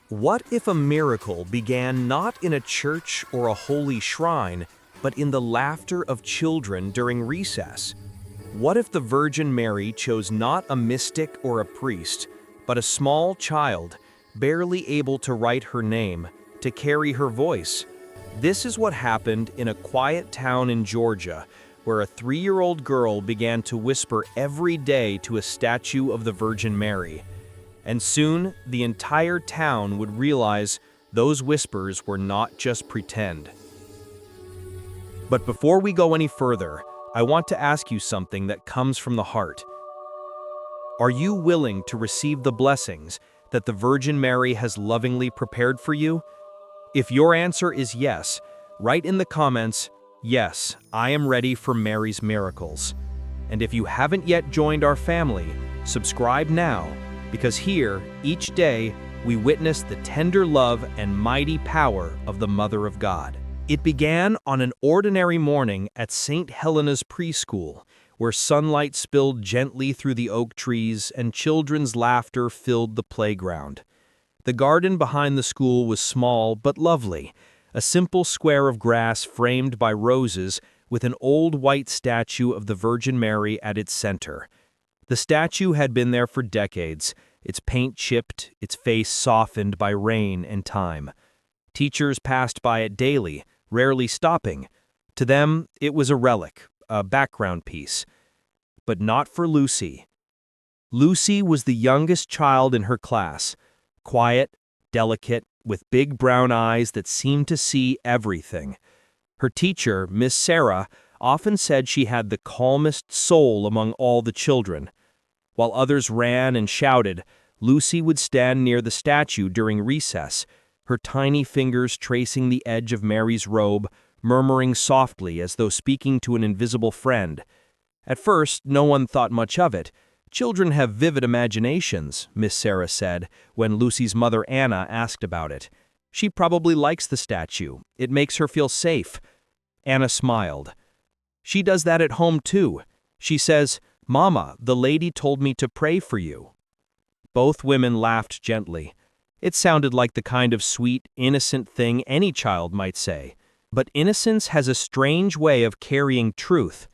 What if a miracle began not in a church or a holy shrine, but in the laughter of children during recess? What if the Virgin Mary chose not a mystic or a priest, but a small child, barely able to write her name, to carry her voice? This is what happened in a quiet town in Georgia, where a 3-year-old girl began to whisper every day to a statue of the Virgin Mary. And soon, the entire town would realize those whispers were not just pretend. But before we go any further, I want to ask you something that comes from the heart. Are you willing to receive the blessings that the Virgin Mary has lovingly prepared for you? If your answer is yes, write in the comments, "Yes, I am ready for Mary's miracles." And if you haven't yet joined our family, subscribe now, because here, each day, we witness the tender love and mighty power of the Mother of God. It began on an ordinary morning at St. Helena's preschool, where sunlight spilled gently through the oak trees and children's laughter filled the playground. The garden behind the school was small but lovely, a simple square of grass framed by roses with an old white statue of the Virgin Mary at its center. The statue had been there for decades, its paint chipped, its face softened by rain and time. Teachers passed by it daily, rarely stopping. To them, it was a relic, a background piece. But not for Lucy. Lucy was the youngest child in her class, quiet, delicate, with big brown eyes that seemed to see everything. Her teacher, Miss Sarah, often said she had the calmest soul among all the children. While others ran and shouted, Lucy would stand near the statue during recess, her tiny fingers tracing the edge of Mary's robe, murmuring softly as though speaking to an invisible friend. At first, no one thought much of it. "Children have vivid imaginations," Miss Sarah said, when Lucy's mother Anna asked about it. "She probably likes the statue. It makes her feel safe." Anna smiled. "She does that at home too. She says, 'Mama, the lady told me to pray for you.'" Both women laughed gently. It sounded like the kind of sweet, innocent thing any child might say. But innocence has a strange way of carrying truth.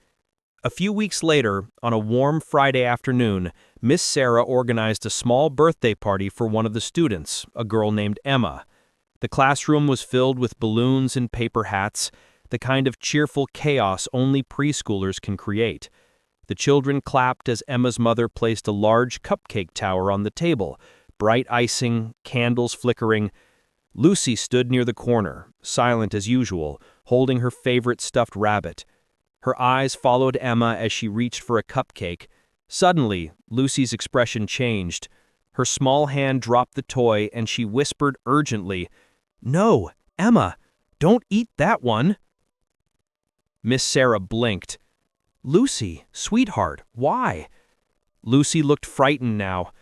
A few weeks later, on a warm Friday afternoon, Miss Sarah organized a small birthday party for one of the students, a girl named Emma. The classroom was filled with balloons and paper hats, the kind of cheerful chaos only preschoolers can create. The children clapped as Emma's mother placed a large cupcake tower on the table, bright icing, candles flickering. Lucy stood near the corner, silent as usual, holding her favorite stuffed rabbit. Her eyes followed Emma as she reached for a cupcake. Suddenly, Lucy's expression changed. Her small hand dropped the toy and she whispered urgently, "No, Emma, don't eat that one." Miss Sarah blinked. "Lucy, sweetheart, why?" Lucy looked frightened now.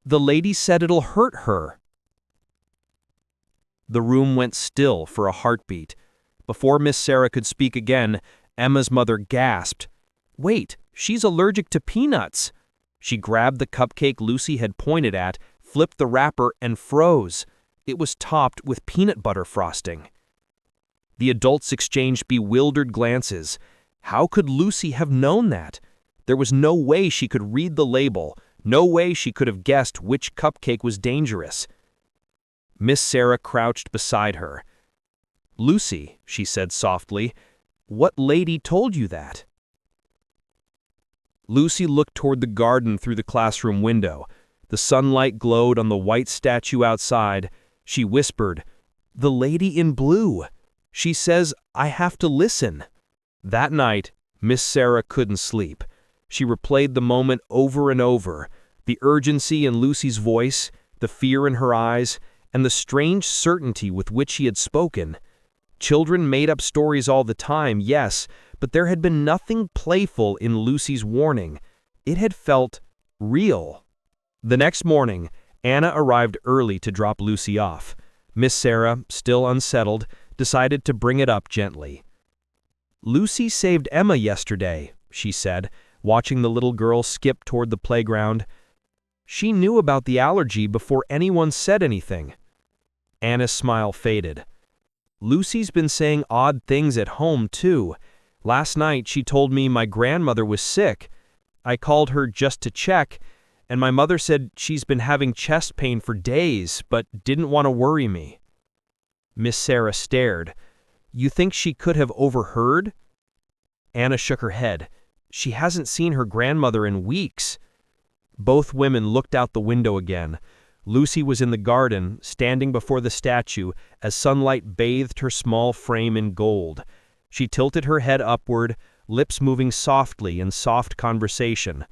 "The lady said it'll hurt her." The room went still for a heartbeat. Before Miss Sarah could speak again, Emma's mother gasped. "Wait, she's allergic to peanuts." She grabbed the cupcake Lucy had pointed at, flipped the wrapper, and froze. It was topped with peanut butter frosting. The adults exchanged bewildered glances. How could Lucy have known that? There was no way she could read the label, no way she could have guessed which cupcake was dangerous. Miss Sarah crouched beside her. "Lucy," she said softly, "what lady told you that?" Lucy looked toward the garden through the classroom window. The sunlight glowed on the white statue outside. She whispered, "The lady in blue. She says I have to listen." That night, Miss Sarah couldn't sleep. She replayed the moment over and over, the urgency in Lucy's voice, the fear in her eyes, and the strange certainty with which she had spoken. Children made up stories all the time, yes, but there had been nothing playful in Lucy's warning. It had felt real. The next morning, Anna arrived early to drop Lucy off. Miss Sarah, still unsettled, decided to bring it up gently. "Lucy saved Emma yesterday," she said, watching the little girl skip toward the playground. "She knew about the allergy before anyone said anything." Anna's smile faded. Lucy's been saying odd things at home, too. Last night she told me my grandmother was sick. I called her just to check, and my mother said she's been having chest pain for days, but didn't want to worry me. Miss Sarah stared. You think she could have overheard? Anna shook her head. She hasn't seen her grandmother in weeks. Both women looked out the window again. Lucy was in the garden, standing before the statue as sunlight bathed her small frame in gold. She tilted her head upward, lips moving softly in soft conversation.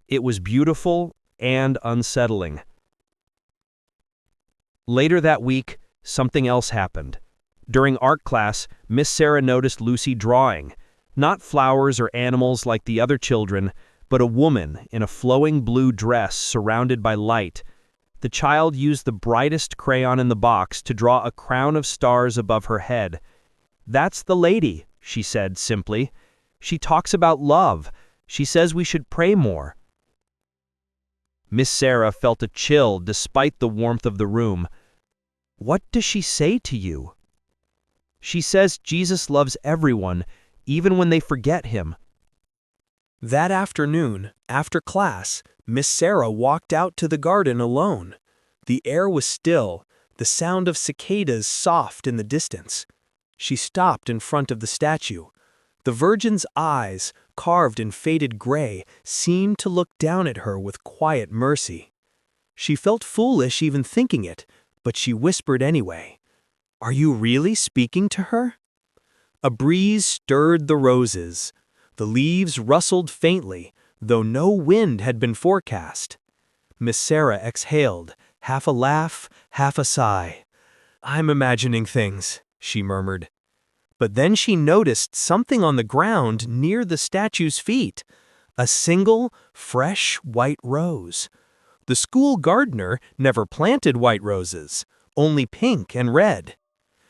It was beautiful and unsettling. Later that week, something else happened. During art class, Miss Sarah noticed Lucy drawing. Not flowers or animals like the other children, but a woman in a flowing blue dress surrounded by light. The child used the brightest crayon in the box to draw a crown of stars above her head. "That's the lady," she said simply. "She talks about love. She says we should pray more." Miss Sarah felt a chill despite the warmth of the room. "What does she say to you?" "She says Jesus loves everyone, even when they forget him." That afternoon, after class, Miss Sarah walked out to the garden alone. The air was still, the sound of cicadas soft in the distance. She stopped in front of the statue. The Virgin's eyes, carved in faded gray, seemed to look down at her with quiet mercy. She felt foolish even thinking it, but she whispered anyway, "Are you really speaking to her?" A breeze stirred the roses. The leaves rustled faintly, though no wind had been forecast. Miss Sarah exhaled, half a laugh, half a sigh. "I'm imagining things," she murmured. But then she noticed something on the ground near the statue's feet. A single, fresh white rose. The school gardener never planted white roses, only pink and red.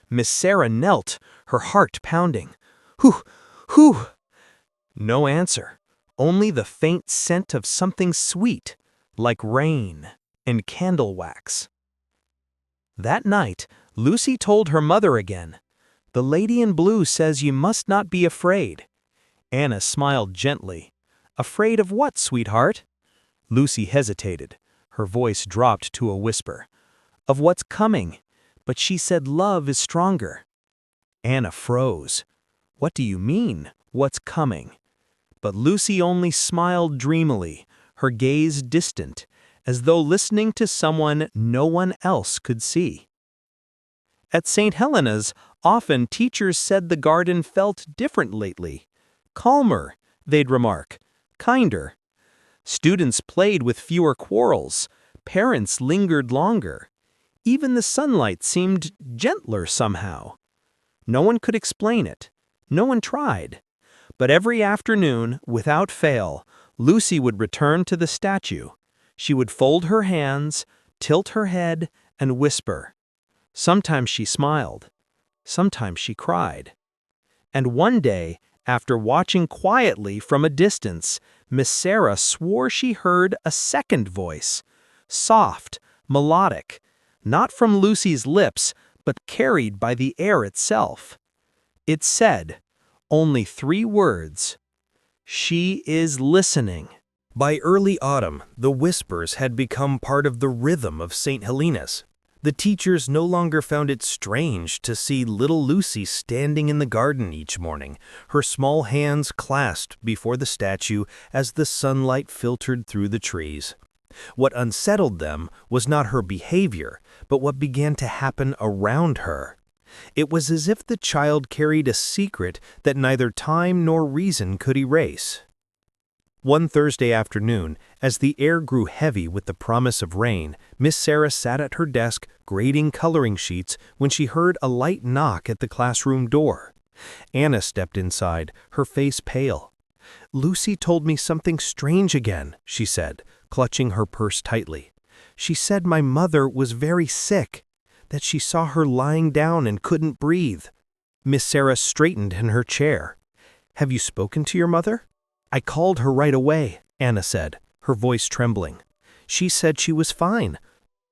Miss Sarah knelt, her heart pounding. "Whew, whew!" No answer, only the faint scent of something sweet, like rain and candle wax. That night, Lucy told her mother again. "The lady in blue says you must not be afraid." Anna smiled gently. "Afraid of what, sweetheart?" Lucy hesitated. Her voice dropped to a whisper. "Of what's coming. But she said love is stronger." Anna froze. "What do you mean, what's coming?" But Lucy only smiled dreamily, her gaze distant, as though listening to someone no one else could see. At St. Helena's, often teachers said the garden felt different lately. Calmer, they'd remark, kinder. Students played with fewer quarrels, parents lingered longer. Even the sunlight seemed gentler somehow. No one could explain it. No one tried. But every afternoon, without fail, Lucy would return to the statue. She would fold her hands, tilt her head, and whisper. Sometimes she smiled. Sometimes she cried. And one day, after watching quietly from a distance, Miss Sarah swore she heard a second voice, soft, melodic, not from Lucy's lips, but carried by the air itself. It said, only 3 words, "She is listening." By early autumn, the whispers had become part of the rhythm of St. Helena's. The teachers no longer found it strange to see little Lucy standing in the garden each morning, her small hands clasped before the statue as the sunlight filtered through the trees. What unsettled them was not her behavior, but what began to happen around her. It was as if the child carried a secret that neither time nor reason could erase. One Thursday afternoon, as the air grew heavy with the promise of rain, Miss Sarah sat at her desk grading coloring sheets when she heard a light knock at the classroom door. Anna stepped inside, her face pale. "Lucy told me something strange again," she said, clutching her purse tightly. "She said my mother was very sick, that she saw her lying down and couldn't breathe." Miss Sarah straightened in her chair. "Have you spoken to your mother?" "I called her right away," Anna said, her voice trembling. "She said she was fine."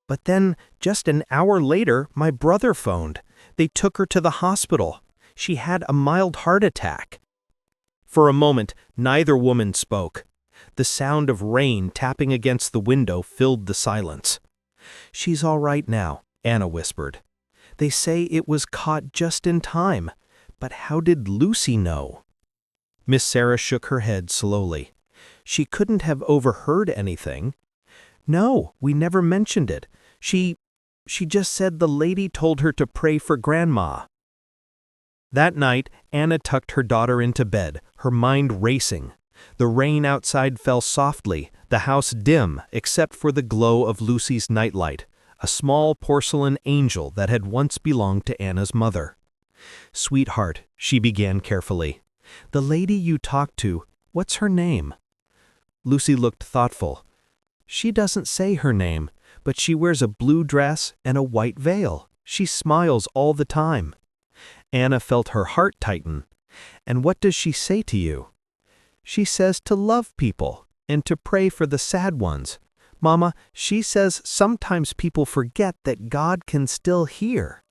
But then, just an hour later, my brother phoned. They took her to the hospital. She had a mild heart attack." For a moment, neither woman spoke. The sound of rain tapping against the window filled the silence. "She's all right now," Anna whispered. "They say it was caught just in time. But how did Lucy know?" Miss Sarah shook her head slowly. "She couldn't have overheard anything." "No, we never mentioned it. She just said the lady told her to pray for Grandma." That night, Anna tucked her daughter into bed, her mind racing. The rain outside fell softly, the house dim except for the glow of Lucy's nightlight, a small porcelain angel that had once belonged to Anna's mother. "Sweetheart," she began carefully, "the lady you talked to, what's her name?" Lucy looked thoughtful. "She doesn't say her name, but she wears a blue dress and a white veil. She smiles all the time." Anna felt her heart tighten. "And what does she say to you?" "She says to love people and to pray for the sad ones. Mama, she says sometimes people forget that God can still hear."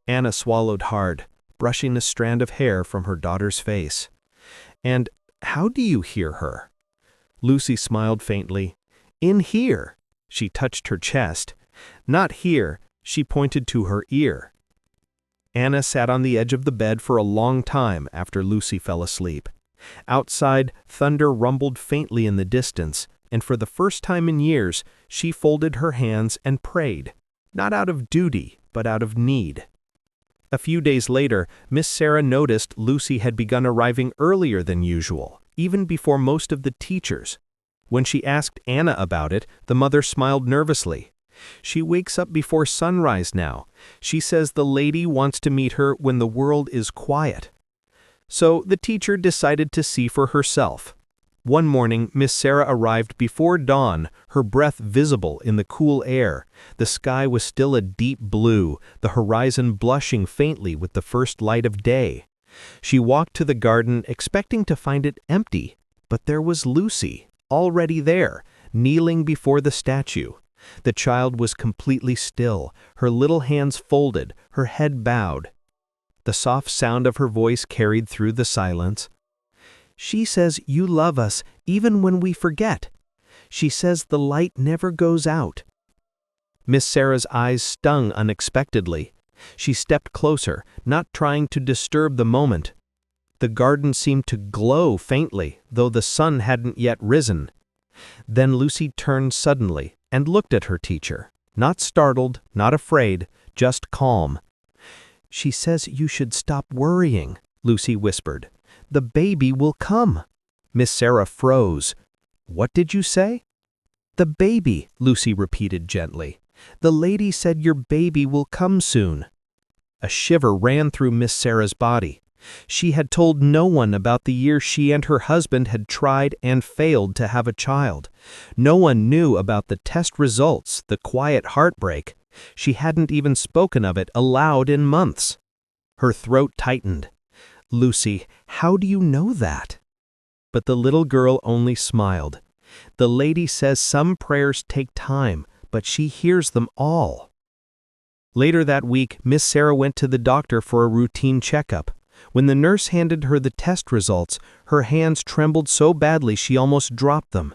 Anna swallowed hard, brushing a strand of hair from her daughter's face. "And how do you hear her?" Lucy smiled faintly. "In here." She touched her chest. "Not here," she pointed to her ear. Anna sat on the edge of the bed for a long time after Lucy fell asleep. Outside, thunder rumbled faintly in the distance, and for the first time in years, she folded her hands and prayed, not out of duty, but out of need. A few days later, Miss Sarah noticed Lucy had begun arriving earlier than usual, even before most of the teachers. When she asked Anna about it, the mother smiled nervously. "She wakes up before sunrise now. She says the lady wants to meet her when the world is quiet." So the teacher decided to see for herself. One morning, Miss Sarah arrived before dawn, her breath visible in the cool air. The sky was still a deep blue, the horizon blushing faintly with the first light of day. She walked to the garden expecting to find it empty, but there was Lucy, already there, kneeling before the statue. The child was completely still, her little hands folded, her head bowed. The soft sound of her voice carried through the silence. "She says you love us even when we forget. She says the light never goes out." Miss Sarah's eyes stung unexpectedly. She stepped closer, not trying to disturb the moment. The garden seemed to glow faintly, though the sun hadn't yet risen. Then Lucy turned suddenly and looked at her teacher, not startled, not afraid, just calm. "She says you should stop worrying," Lucy whispered. "The baby will come." Miss Sarah froze. "What did you say?" "The baby," Lucy repeated gently. "The lady said your baby will come soon." A shiver ran through Miss Sarah's body. She had told no one about the year she and her husband had tried and failed to have a child. No one knew about the test results, the quiet heartbreak. She hadn't even spoken of it aloud in months. Her throat tightened. "Lucy, how do you know that?" But the little girl only smiled. "The lady says some prayers take time, but she hears them all." Later that week, Miss Sarah went to the doctor for a routine checkup. When the nurse handed her the test results, her hands trembled so badly she almost dropped them.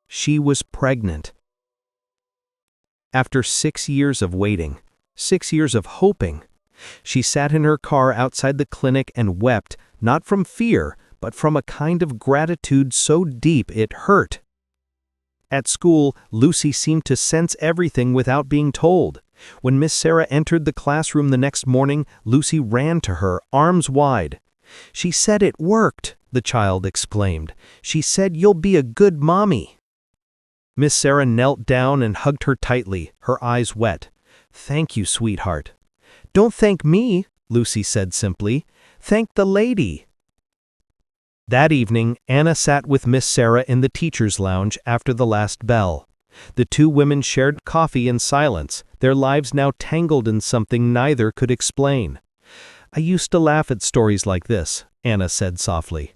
She was pregnant. After 6 years of waiting, 6 years of hoping, she sat in her car outside the clinic and wept, not from fear, but from a kind of gratitude so deep it hurt. At school, Lucy seemed to sense everything without being told. When Miss Sarah entered the classroom the next morning, Lucy ran to her, arms wide. "She said it worked," the child exclaimed. "She said you'll be a good mommy." Miss Sarah knelt down and hugged her tightly, her eyes wet. "Thank you, sweetheart." "Don't thank me," Lucy said simply. "Thank the lady." That evening, Anna sat with Miss Sarah in the teacher's lounge after the last bell. The two women shared coffee in silence, their lives now tangled in something neither could explain. "I used to laugh at stories like this," Anna said softly.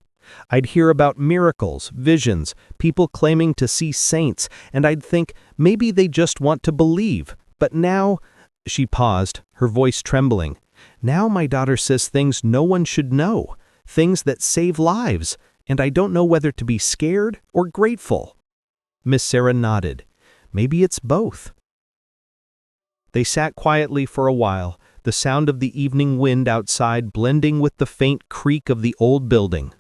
I'd hear about miracles, visions, people claiming to see saints, and I'd think maybe they just want to believe. But now, she paused, her voice trembling. Now my daughter says things no one should know, things that save lives, and I don't know whether to be scared or grateful. Miss Sarah nodded. Maybe it's both. They sat quietly for a while, the sound of the evening wind outside blending with the faint creak of the old building.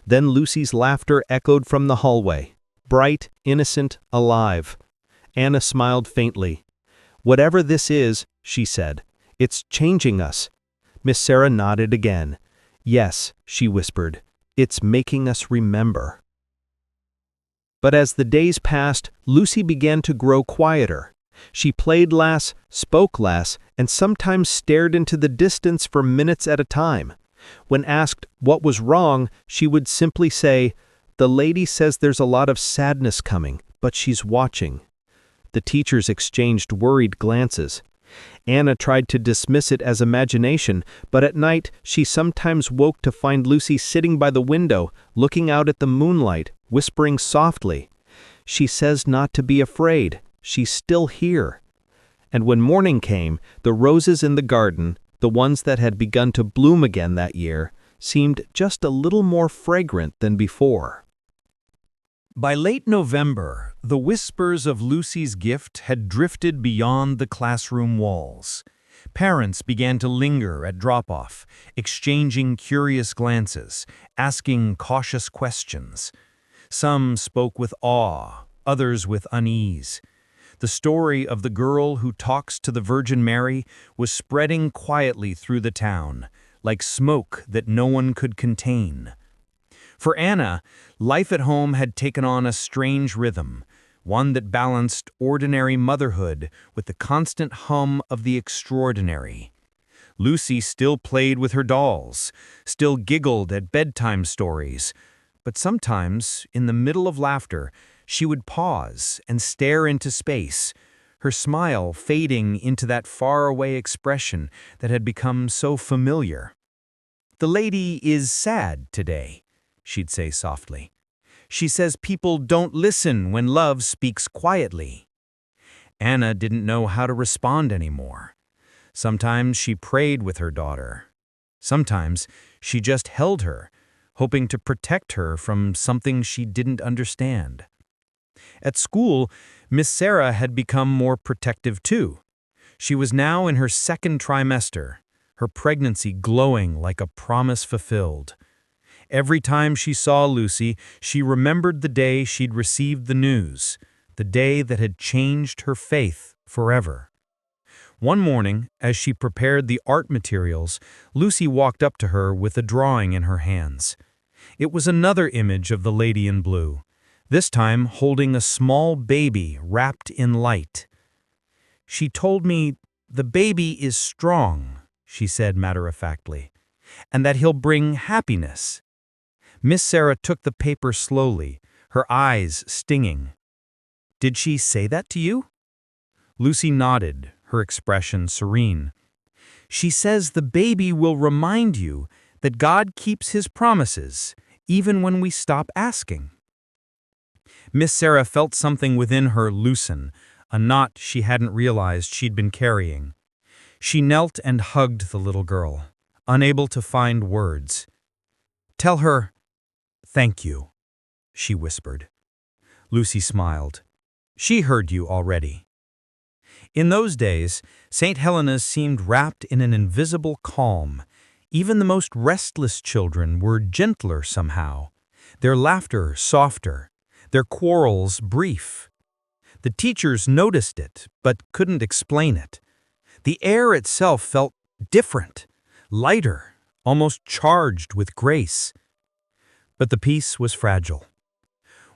Then Lucy's laughter echoed from the hallway, bright, innocent, alive. Anna smiled faintly. "Whatever this is," she said, "it's changing us." Miss Sarah nodded again. "Yes," she whispered, "it's making us remember." But as the days passed, Lucy began to grow quieter. She played less, spoke less, and sometimes stared into the distance for minutes at a time. When asked what was wrong, she would simply say, "The lady says there's a lot of sadness coming, but she's watching." The teachers exchanged worried glances. Anna tried to dismiss it as imagination, but at night she sometimes woke to find Lucy sitting by the window, looking out at the moonlight, whispering softly, "She says not to be afraid. She's still here." And when morning came, the roses in the garden, the ones that had begun to bloom again that year, seemed just a little more fragrant than before. By late November, the whispers of Lucy's gift had drifted beyond the classroom walls. Parents began to linger at drop-off, exchanging curious glances, asking cautious questions. Some spoke with awe, others with unease. The story of the girl who talks to the Virgin Mary was spreading quietly through the town, like smoke that no one could contain. For Anna, life at home had taken on a strange rhythm, one that balanced ordinary motherhood with the constant hum of the extraordinary. Lucy still played with her dolls, still giggled at bedtime stories, but sometimes, in the middle of laughter, she would pause and stare into space, her smile fading into that faraway expression that had become so familiar. "The lady is sad today," she'd say softly. "She says people don't listen when love speaks quietly." Anna didn't know how to respond anymore. Sometimes she prayed with her daughter. Sometimes she just held her, hoping to protect her from something she didn't understand. At school, Miss Sarah had become more protective too. She was now in her second trimester, her pregnancy glowing like a promise fulfilled. Every time she saw Lucy, she remembered the day she'd received the news, the day that had changed her faith forever. One morning, as she prepared the art materials, Lucy walked up to her with a drawing in her hands. It was another image of the lady in blue, this time holding a small baby wrapped in light. "She told me the baby is strong," she said matter-of-factly, "and that he'll bring happiness." Miss Sarah took the paper slowly, her eyes stinging. "Did she say that to you?" Lucy nodded, her expression serene. "She says the baby will remind you that God keeps his promises, even when we stop asking." Miss Sarah felt something within her loosen, a knot she hadn't realized she'd been carrying. She knelt and hugged the little girl, unable to find words. "Tell her, thank you," she whispered. Lucy smiled. She heard you already. In those days, St. Helena's seemed wrapped in an invisible calm. Even the most restless children were gentler somehow, their laughter softer, their quarrels brief. The teachers noticed it, but couldn't explain it. The air itself felt different, lighter, almost charged with grace. But the peace was fragile.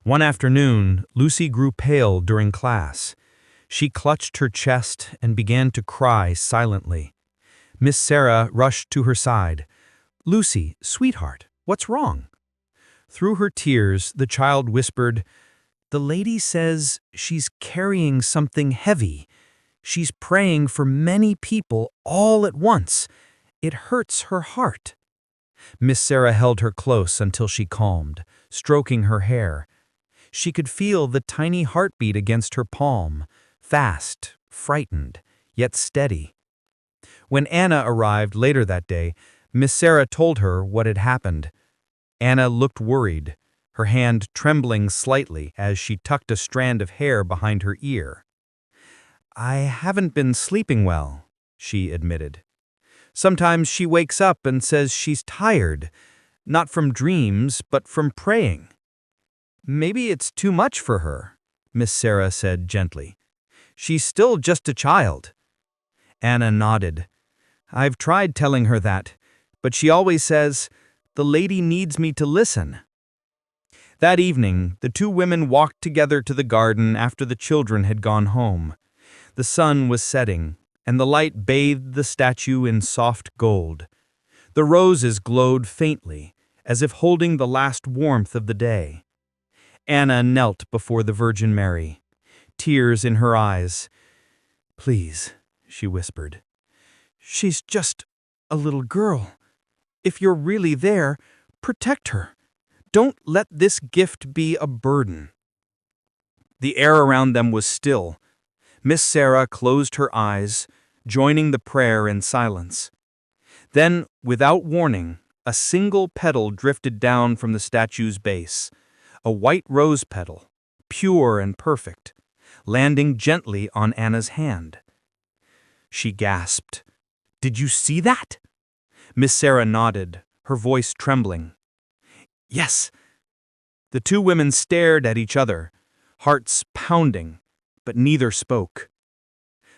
One afternoon, Lucy grew pale during class. She clutched her chest and began to cry silently. Miss Sarah rushed to her side. "Lucy, sweetheart, what's wrong?" Through her tears, the child whispered, "The lady says she's carrying something heavy. She's praying for many people all at once. It hurts her heart." Miss Sarah held her close until she calmed, stroking her hair. She could feel the tiny heartbeat against her palm, fast, frightened, yet steady. When Anna arrived later that day, Miss Sarah told her what had happened. Anna looked worried, her hand trembling slightly as she tucked a strand of hair behind her ear. "I haven't been sleeping well," she admitted. "Sometimes she wakes up and says she's tired, not from dreams, but from praying." "Maybe it's too much for her," Miss Sarah said gently. "She's still just a child." Anna nodded. "I've tried telling her that, but she always says, 'The lady needs me to listen.'" That evening, the two women walked together to the garden after the children had gone home. The sun was setting, and the light bathed the statue in soft gold. The roses glowed faintly, as if holding the last warmth of the day. Anna knelt before the Virgin Mary, tears in her eyes. "Please," she whispered. "She's just a little girl. If you're really there, protect her. Don't let this gift be a burden." The air around them was still. Miss Sarah closed her eyes, joining the prayer in silence. Then, without warning, a single petal drifted down from the statue's base, a white rose petal, pure and perfect, landing gently on Anna's hand. She gasped. "Did you see that?" Miss Sarah nodded, her voice trembling. "Yes." The two women stared at each other, hearts pounding, but neither spoke.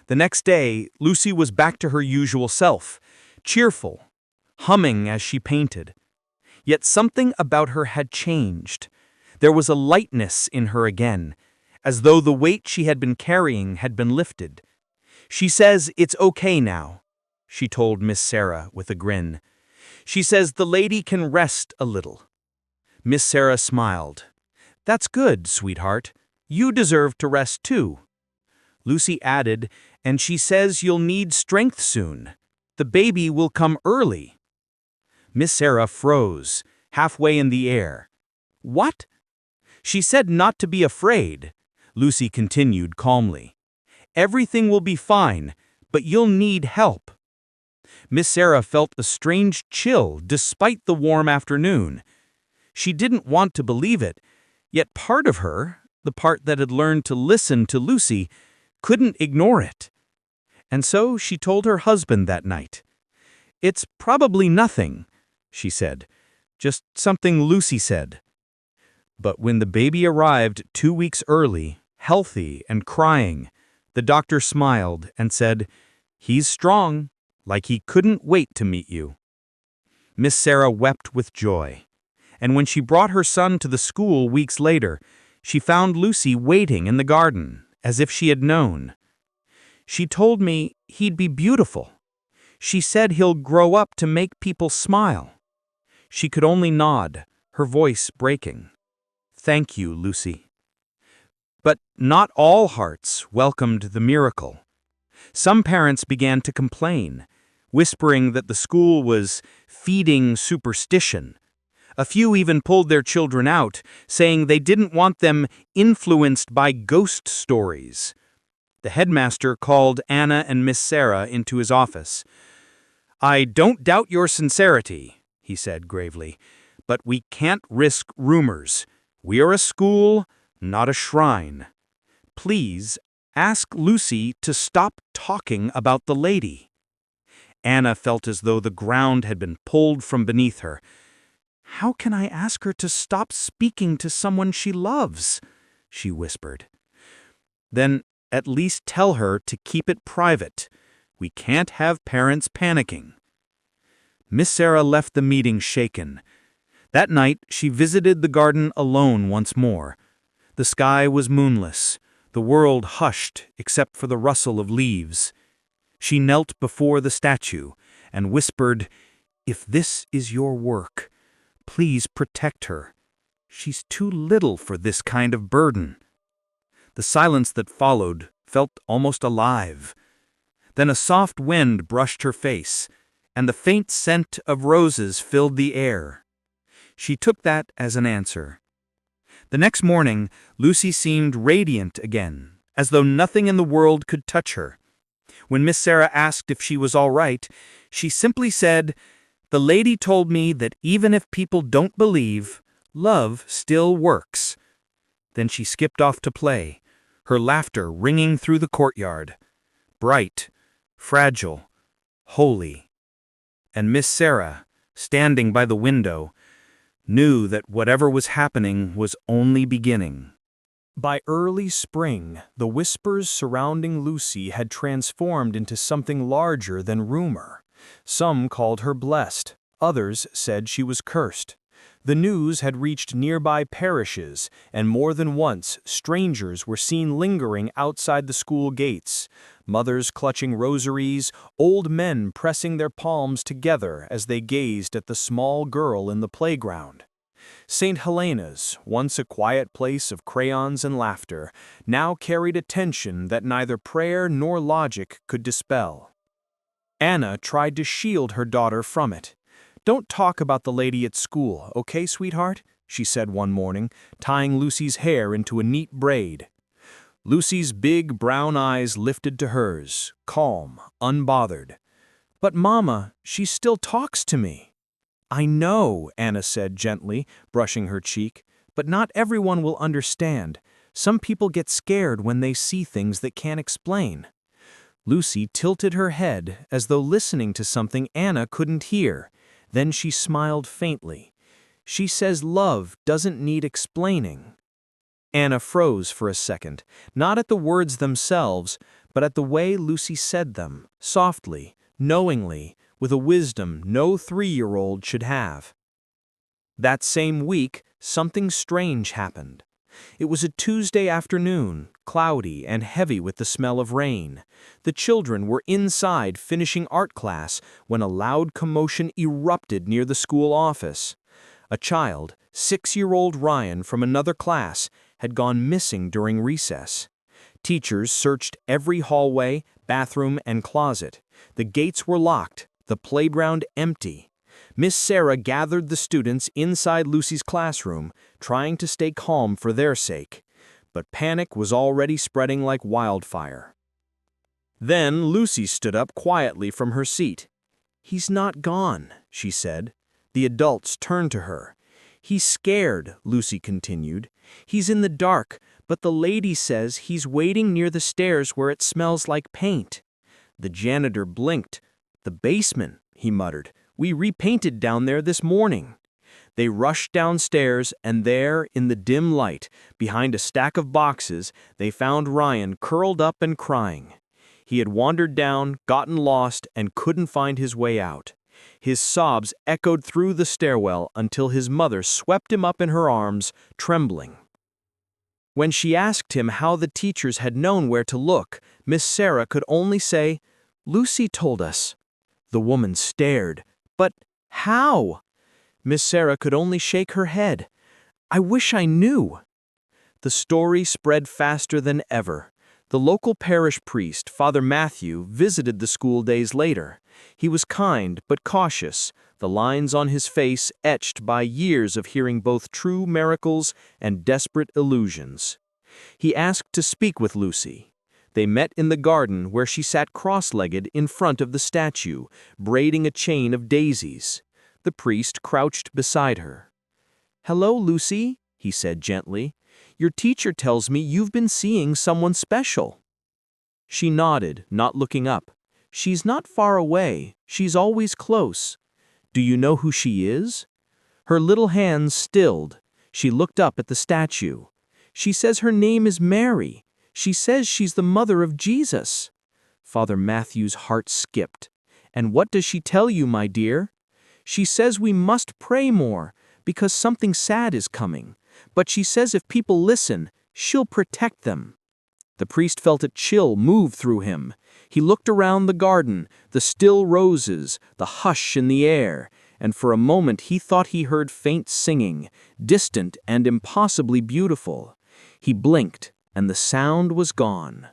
The next day, Lucy was back to her usual self, cheerful, humming as she painted. Yet something about her had changed. There was a lightness in her again, as though the weight she had been carrying had been lifted. "She says it's okay now," she told Miss Sarah with a grin. "She says the lady can rest a little." Miss Sarah smiled. "That's good, sweetheart. You deserve to rest too." Lucy added, "And she says you'll need strength soon. The baby will come early." Miss Sarah froze, halfway in the air. "What?" "She said not to be afraid," Lucy continued calmly. "Everything will be fine, but you'll need help." Miss Sarah felt a strange chill despite the warm afternoon. She didn't want to believe it, yet part of her, the part that had learned to listen to Lucy, couldn't ignore it. And so she told her husband that night. "It's probably nothing," she said, "just something Lucy said." But when the baby arrived 2 weeks early, healthy and crying, the doctor smiled and said, "He's strong, like he couldn't wait to meet you." Miss Sarah wept with joy. And when she brought her son to the school weeks later, she found Lucy waiting in the garden, as if she had known. "She told me he'd be beautiful. She said he'll grow up to make people smile." She could only nod, her voice breaking. "Thank you, Lucy." But not all hearts welcomed the miracle. Some parents began to complain, whispering that the school was feeding superstition. A few even pulled their children out, saying they didn't want them influenced by ghost stories. The headmaster called Anna and Miss Sarah into his office. "I don't doubt your sincerity," he said gravely, "but we can't risk rumors. We are a school, not a shrine. Please ask Lucy to stop talking about the lady." Anna felt as though the ground had been pulled from beneath her. "How can I ask her to stop speaking to someone she loves?" she whispered. "Then at least tell her to keep it private. We can't have parents panicking." Miss Sarah left the meeting shaken. That night, she visited the garden alone once more. The sky was moonless, the world hushed except for the rustle of leaves. She knelt before the statue and whispered, "If this is your work, please protect her. She's too little for this kind of burden." The silence that followed felt almost alive. Then a soft wind brushed her face, and the faint scent of roses filled the air. She took that as an answer. The next morning, Lucy seemed radiant again, as though nothing in the world could touch her. When Miss Sarah asked if she was all right, she simply said, "The lady told me that even if people don't believe, love still works." Then she skipped off to play, her laughter ringing through the courtyard. Bright, fragile, holy. And Miss Sarah, standing by the window, knew that whatever was happening was only beginning. By early spring, the whispers surrounding Lucy had transformed into something larger than rumor. Some called her blessed, others said she was cursed. The news had reached nearby parishes, and more than once strangers were seen lingering outside the school gates, mothers clutching rosaries, old men pressing their palms together as they gazed at the small girl in the playground. St. Helena's, once a quiet place of crayons and laughter, now carried a tension that neither prayer nor logic could dispel. Anna tried to shield her daughter from it. "Don't talk about the lady at school, okay, sweetheart?" she said one morning, tying Lucy's hair into a neat braid. Lucy's big brown eyes lifted to hers, calm, unbothered. "But Mama, she still talks to me." "I know," Anna said gently, brushing her cheek, "but not everyone will understand. Some people get scared when they see things that can't explain." Lucy tilted her head as though listening to something Anna couldn't hear. Then she smiled faintly. "She says love doesn't need explaining." Anna froze for a second, not at the words themselves, but at the way Lucy said them, softly, knowingly, with a wisdom no 3-year-old should have. That same week, something strange happened. It was a Tuesday afternoon, cloudy and heavy with the smell of rain. The children were inside finishing art class when a loud commotion erupted near the school office. A child, 6-year-old Ryan from another class, had gone missing during recess. Teachers searched every hallway, bathroom, and closet. The gates were locked, the playground empty. Miss Sarah gathered the students inside Lucy's classroom, trying to stay calm for their sake. But panic was already spreading like wildfire. Then Lucy stood up quietly from her seat. "He's not gone," she said. The adults turned to her. "He's scared," Lucy continued. "He's in the dark, but the lady says he's waiting near the stairs where it smells like paint." The janitor blinked. "The basement," he muttered. "We repainted down there this morning." They rushed downstairs, and there, in the dim light, behind a stack of boxes, they found Ryan curled up and crying. He had wandered down, gotten lost, and couldn't find his way out. His sobs echoed through the stairwell until his mother swept him up in her arms, trembling. When she asked him how the teachers had known where to look, Miss Sarah could only say, "Lucy told us." The woman stared. "But how?" Miss Sarah could only shake her head. "I wish I knew." The story spread faster than ever. The local parish priest, Father Matthew, visited the school days later. He was kind but cautious, the lines on his face etched by years of hearing both true miracles and desperate illusions. He asked to speak with Lucy. They met in the garden where she sat cross-legged in front of the statue, braiding a chain of daisies. The priest crouched beside her. "Hello, Lucy," he said gently. "Your teacher tells me you've been seeing someone special." She nodded, not looking up. "She's not far away. She's always close." "Do you know who she is?" Her little hands stilled. She looked up at the statue. "She says her name is Mary. She says she's the mother of Jesus." Father Matthew's heart skipped. "And what does she tell you, my dear?" "She says we must pray more, because something sad is coming. But she says if people listen, she'll protect them." The priest felt a chill move through him. He looked around the garden, the still roses, the hush in the air, and for a moment he thought he heard faint singing, distant and impossibly beautiful. He blinked, and the sound was gone.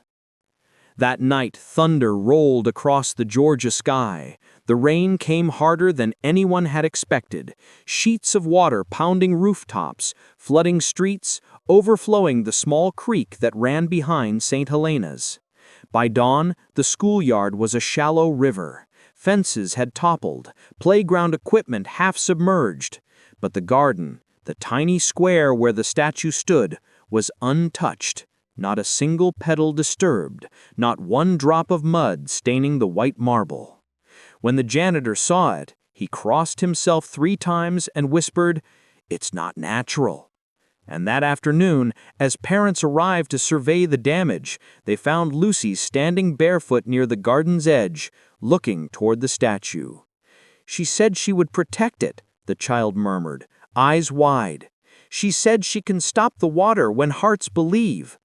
That night, thunder rolled across the Georgia sky. The rain came harder than anyone had expected, sheets of water pounding rooftops, flooding streets, overflowing the small creek that ran behind St. Helena's. By dawn, the schoolyard was a shallow river. Fences had toppled, playground equipment half submerged. But the garden, the tiny square where the statue stood, was untouched. Not a single petal disturbed, not one drop of mud staining the white marble. When the janitor saw it, he crossed himself 3 times and whispered, "It's not natural." And that afternoon, as parents arrived to survey the damage, they found Lucy standing barefoot near the garden's edge, looking toward the statue. "She said she would protect it," the child murmured, eyes wide. "She said she can stop the water when hearts believe."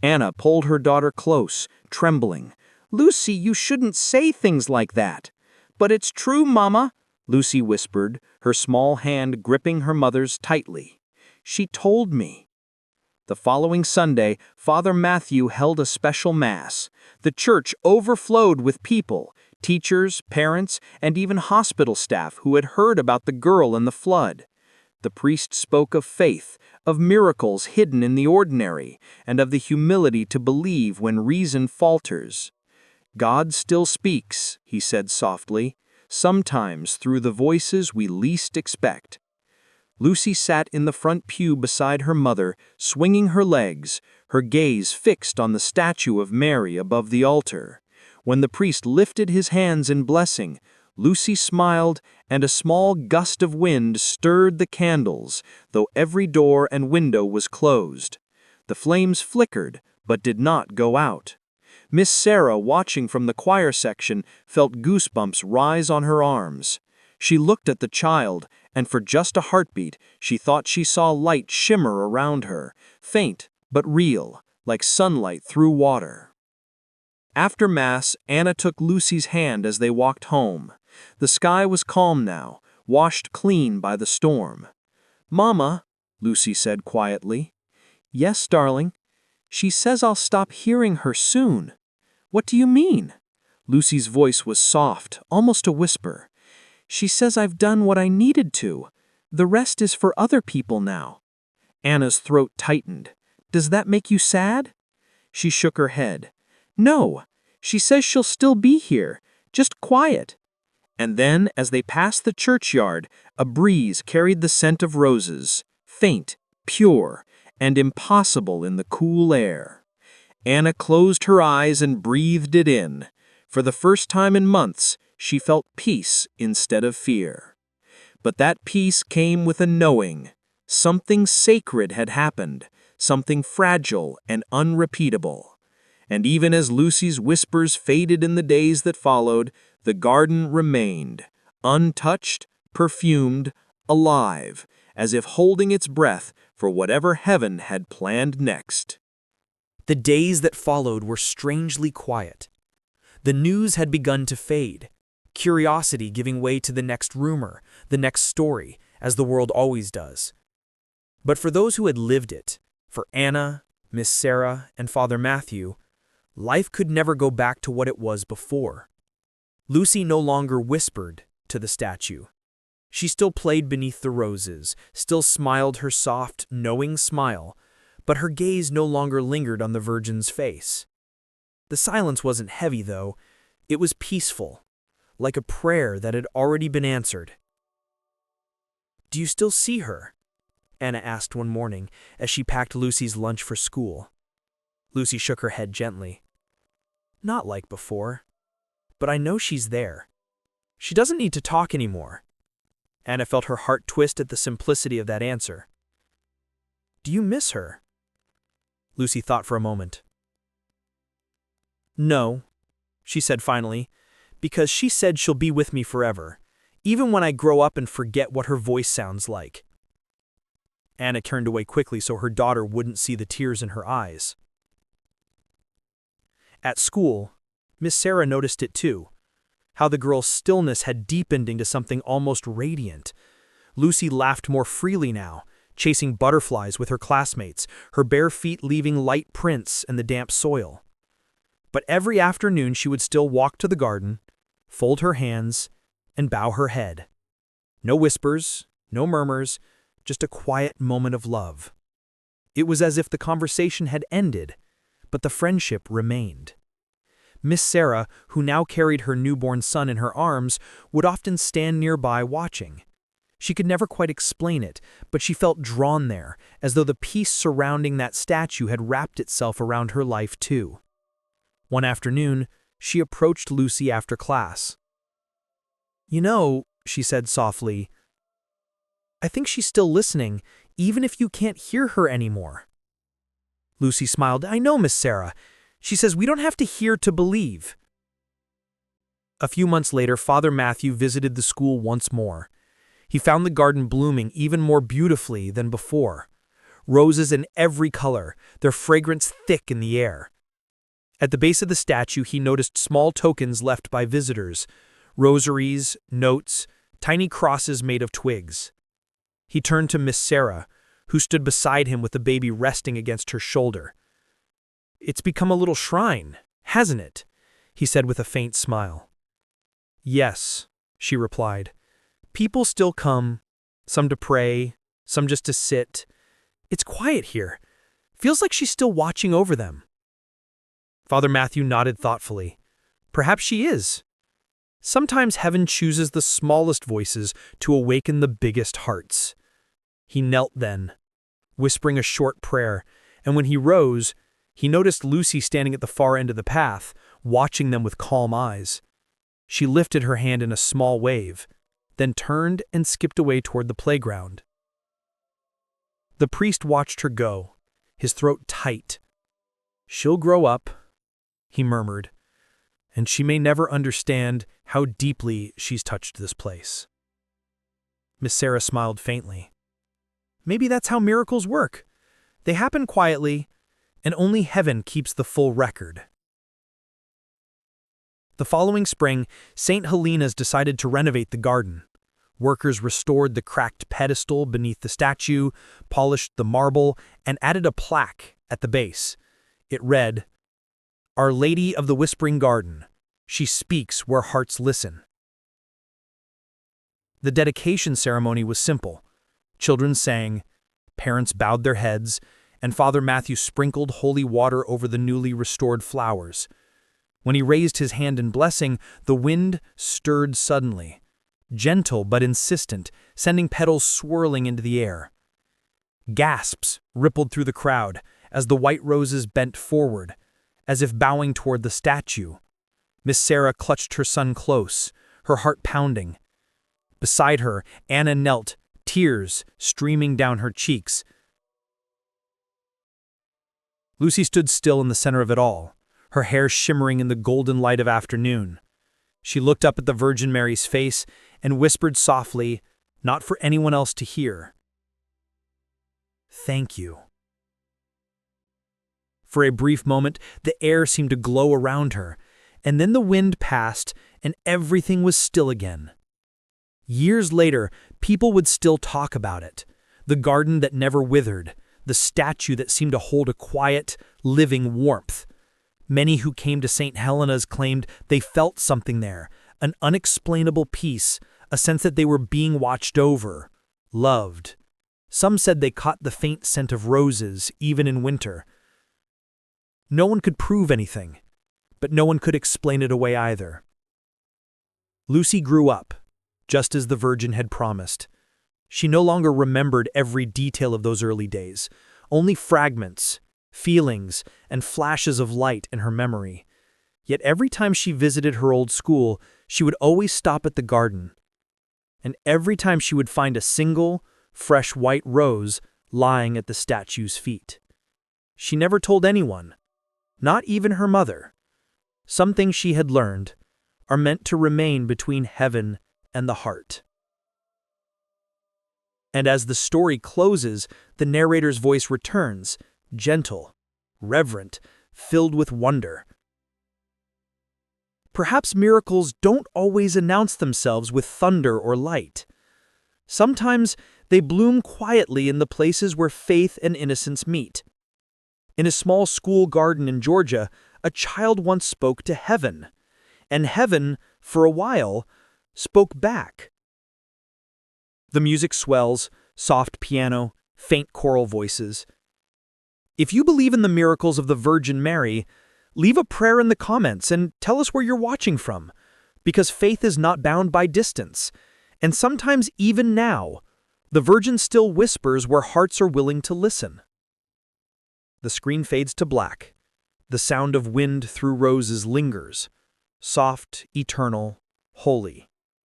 Anna pulled her daughter close, trembling. "Lucy, you shouldn't say things like that." "But it's true, Mama," Lucy whispered, her small hand gripping her mother's tightly. "She told me." The following Sunday, Father Matthew held a special mass. The church overflowed with people, teachers, parents, and even hospital staff who had heard about the girl in the flood. The priest spoke of faith, of miracles hidden in the ordinary, and of the humility to believe when reason falters. "God still speaks," he said softly, "sometimes through the voices we least expect." Lucy sat in the front pew beside her mother, swinging her legs, her gaze fixed on the statue of Mary above the altar. When the priest lifted his hands in blessing, Lucy smiled, and a small gust of wind stirred the candles, though every door and window was closed. The flames flickered, but did not go out. Miss Sarah, watching from the choir section, felt goosebumps rise on her arms. She looked at the child, and for just a heartbeat, she thought she saw light shimmer around her, faint but real, like sunlight through water. After Mass, Anna took Lucy's hand as they walked home. The sky was calm now, washed clean by the storm. "Mama," Lucy said quietly. "Yes, darling. She says I'll stop hearing her soon." "What do you mean?" Lucy's voice was soft, almost a whisper. "She says I've done what I needed to. The rest is for other people now." Anna's throat tightened. "Does that make you sad?" She shook her head. "No. She says she'll still be here, just quiet." And then, as they passed the churchyard, a breeze carried the scent of roses, faint, pure, and impossible in the cool air. Anna closed her eyes and breathed it in. For the first time in months, she felt peace instead of fear. But that peace came with a knowing. Something sacred had happened, something fragile and unrepeatable. And even as Lucy's whispers faded in the days that followed, the garden remained, untouched, perfumed, alive, as if holding its breath for whatever heaven had planned next. The days that followed were strangely quiet. The news had begun to fade, curiosity giving way to the next rumor, the next story, as the world always does. But for those who had lived it, for Anna, Miss Sarah, and Father Matthew, life could never go back to what it was before. Lucy no longer whispered to the statue. She still played beneath the roses, still smiled her soft, knowing smile, but her gaze no longer lingered on the Virgin's face. The silence wasn't heavy, though. It was peaceful, like a prayer that had already been answered. "Do you still see her?" Anna asked one morning as she packed Lucy's lunch for school. Lucy shook her head gently. "Not like before, but I know she's there. She doesn't need to talk anymore." Anna felt her heart twist at the simplicity of that answer. "Do you miss her?" Lucy thought for a moment. "No," she said finally, "because she said she'll be with me forever, even when I grow up and forget what her voice sounds like." Anna turned away quickly so her daughter wouldn't see the tears in her eyes. At school, Miss Sarah noticed it too, how the girl's stillness had deepened into something almost radiant. Lucy laughed more freely now, chasing butterflies with her classmates, her bare feet leaving light prints in the damp soil. But every afternoon she would still walk to the garden, fold her hands, and bow her head. No whispers, no murmurs, just a quiet moment of love. It was as if the conversation had ended, but the friendship remained. Miss Sarah, who now carried her newborn son in her arms, would often stand nearby watching. She could never quite explain it, but she felt drawn there, as though the peace surrounding that statue had wrapped itself around her life too. One afternoon, she approached Lucy after class. "You know," she said softly, "I think she's still listening, even if you can't hear her anymore." Lucy smiled. "I know, Miss Sarah. She says we don't have to hear to believe." A few months later, Father Matthew visited the school once more. He found the garden blooming even more beautifully than before. Roses in every color, their fragrance thick in the air. At the base of the statue, he noticed small tokens left by visitors: rosaries, notes, tiny crosses made of twigs. He turned to Miss Sarah, who stood beside him with the baby resting against her shoulder. "It's become a little shrine, hasn't it?" he said with a faint smile. "Yes," she replied. "People still come, some to pray, some just to sit. It's quiet here. Feels like she's still watching over them." Father Matthew nodded thoughtfully. "Perhaps she is. Sometimes heaven chooses the smallest voices to awaken the biggest hearts." He knelt then, whispering a short prayer, and when he rose, he noticed Lucy standing at the far end of the path, watching them with calm eyes. She lifted her hand in a small wave, then turned and skipped away toward the playground. The priest watched her go, his throat tight. "She'll grow up," he murmured, "and she may never understand how deeply she's touched this place." Miss Sarah smiled faintly. "Maybe that's how miracles work. They happen quietly, and only heaven keeps the full record." The following spring, St. Helena's decided to renovate the garden. Workers restored the cracked pedestal beneath the statue, polished the marble, and added a plaque at the base. It read, "Our Lady of the Whispering Garden. She speaks where hearts listen." The dedication ceremony was simple. Children sang, parents bowed their heads, and Father Matthew sprinkled holy water over the newly restored flowers. When he raised his hand in blessing, the wind stirred suddenly, gentle but insistent, sending petals swirling into the air. Gasps rippled through the crowd as the white roses bent forward, as if bowing toward the statue. Miss Sarah clutched her son close, her heart pounding. Beside her, Anna knelt, tears streaming down her cheeks. Lucy stood still in the center of it all, her hair shimmering in the golden light of afternoon. She looked up at the Virgin Mary's face and whispered softly, not for anyone else to hear, "Thank you." For a brief moment, the air seemed to glow around her, and then the wind passed and everything was still again. Years later, people would still talk about it, the garden that never withered, the statue that seemed to hold a quiet, living warmth. Many who came to St. Helena's claimed they felt something there, an unexplainable peace, a sense that they were being watched over, loved. Some said they caught the faint scent of roses, even in winter. No one could prove anything, but no one could explain it away either. Lucy grew up, just as the Virgin had promised. She no longer remembered every detail of those early days, only fragments, feelings, and flashes of light in her memory. Yet every time she visited her old school, she would always stop at the garden. And every time she would find a single, fresh white rose lying at the statue's feet. She never told anyone, not even her mother. Some things she had learned are meant to remain between heaven and the heart. And as the story closes, the narrator's voice returns, gentle, reverent, filled with wonder. Perhaps miracles don't always announce themselves with thunder or light. Sometimes they bloom quietly in the places where faith and innocence meet. In a small school garden in Georgia, a child once spoke to heaven, and heaven, for a while, spoke back. The music swells, soft piano, faint choral voices. If you believe in the miracles of the Virgin Mary, leave a prayer in the comments and tell us where you're watching from, because faith is not bound by distance, and sometimes even now, the Virgin still whispers where hearts are willing to listen. The screen fades to black. The sound of wind through roses lingers, soft, eternal, holy.